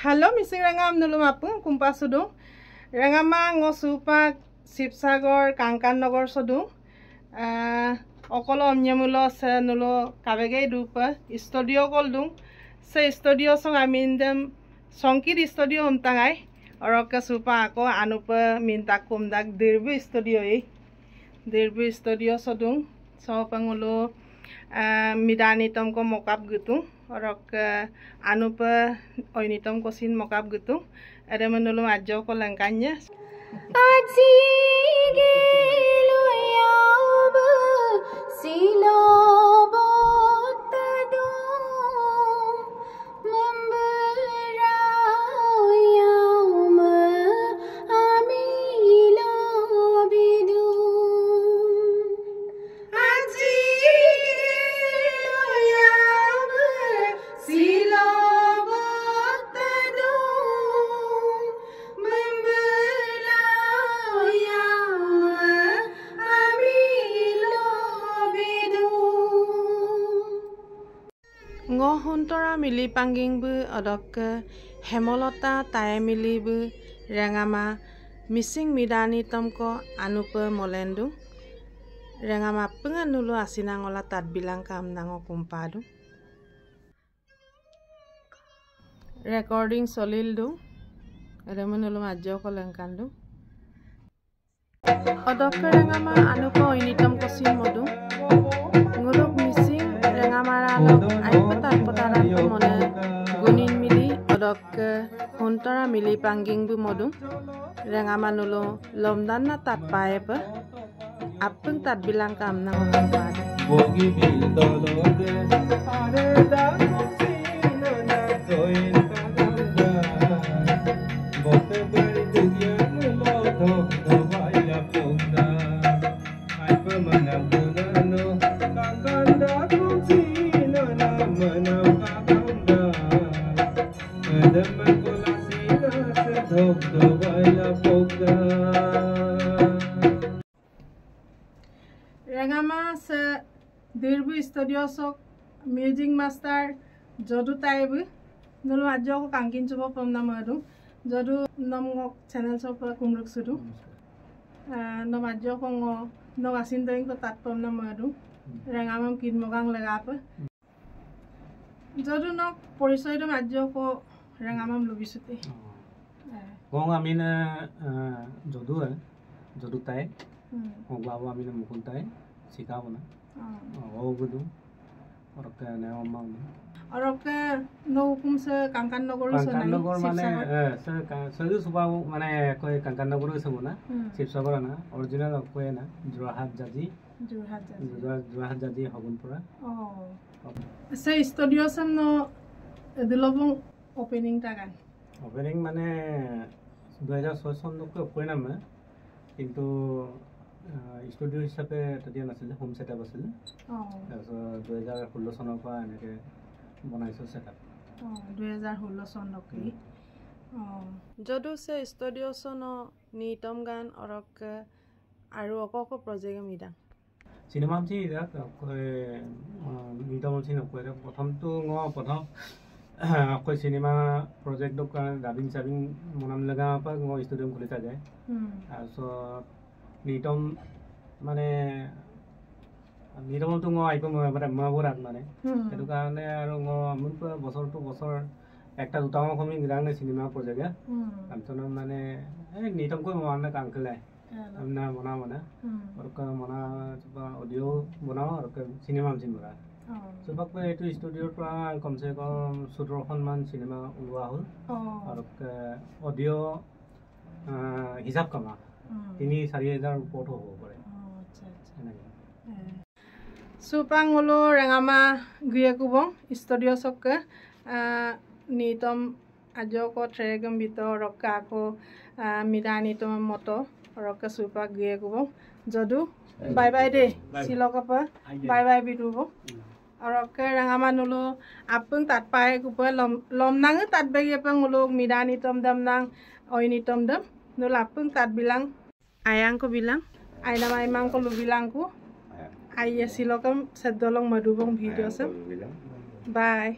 Halo mising rangam nulum apung kumpa sudung rangama ngosupak Sipsagor Kankan Nogor sudung okolo omnyamulo se nulo kabege dupa studio koldung se studio song amindem songkir studio umtangai oroka supa ako anupa minta kumdak dirbu studio sudung so pangulo midanitom ko mokap gutung orok anupa oinitom ko sin mokap gutung ada menulung ajo ko langkanya aji gelo yab silo botado mambara yam amilo bidu aji gelo yab silo botado mambara yam amilo bidu ngo huntara mili panging bu odok hemolota taye mili bu rangama missing midanitom ko anupa molendu rangama penga nulu asinangola tat bilang kam nango kumpadu recording solil du ada menulu ajo ko lengkandu odok rangama anupa oinitom ko sin modu nguluk missing rangama ralo ai pataran ko mone gunin mili odok huntara mili panging bu modu rangama nulu lomdan na tat pae pa apung tat bilang kam nango kumpadu bogi bil dolode are da sino na join kadanda bote bari duya lo do vaila punda ai pa manam no kadanda sino na manam kadanda adam kola sino se do vaila punda rangama se dirbu studio sok music master jodu taibu nulu ajo ko kangkin chubo pamna madu jodu namngok channel sok kumruk sudu nam ajo ko ngo no asin doing ko tat pamna madu rangama kin mogang lagapa jodu nok porisoy dum ajo ko rangama lubisute Kung amin jodu tay, kung bawa amin mukul tay, sikaw na. Oo gudu, orang ke neomang. Orang ke no hukum se Kankan Nogor se Kankan Nogor mana, sedu subah mana koi Kankan Nogor se mana, Sipsagor na, original koi na, Jurahat Jaji Hogunpura. Oh, se studio sam no dilobong opening tagan. Opening mana 2006 সন লোক কই না মে কিন্তু studio হিসাবে তেতিয়া নাছিল home setup আছিল তাৰপিছত 2016 চনৰ পৰা এনেকে বনাইছো সেটআপ 2016 চনকি যদু সে স্টুডিও সন নিতম গান অৰক আৰু অকক প্ৰজেক্ট মিডা সিনেমা চি নিতম চি নকয় প্ৰথমটো প্ৰথম कोई सिनेमा प्रोजेक्ट का डाबिंग साबिंग मोनाम लगा पर वो स्टूडियो खुलिता जाए सो नीटम माने नीटम तो वो आइको माबोरात माने एटु कारणे आरो वो अमुन पर बছर तो बছर একটা দুটা কমি গ্রানে সিনেমা প্রজেক্ট আমতন মানে नीटम को माने कांकले हमना बना बना और का मना ऑडियो बनाओ और सिनेमा में बना Sebab itu studio pra kom se kom 17 মান সিনেমা উলোৱা হল আৰু অডিও হিসাব কমা 3-4000 ওপৰত হ'ব পাৰে আচ্ছা সুপাং হলো ৰঙামা গুয়ে কুবং স্টুডিও সক নিতম আজো ko ট্ৰেগম বিতৰ ৰকা ko মিৰানিতম মতো ৰকা সুপা গুয়ে কুবং যদু বাই বাই দে সিলকপা bye bye বিদুব Orang ke rangama nulu apung tat pae kupa lom nang tat bagi apung nulu midani tom dam nang oini tom dam nulu apung tat bilang ayang ko bilang ay nama imang ko lu bilang ku ay silokam sedolong madubong video sam bye.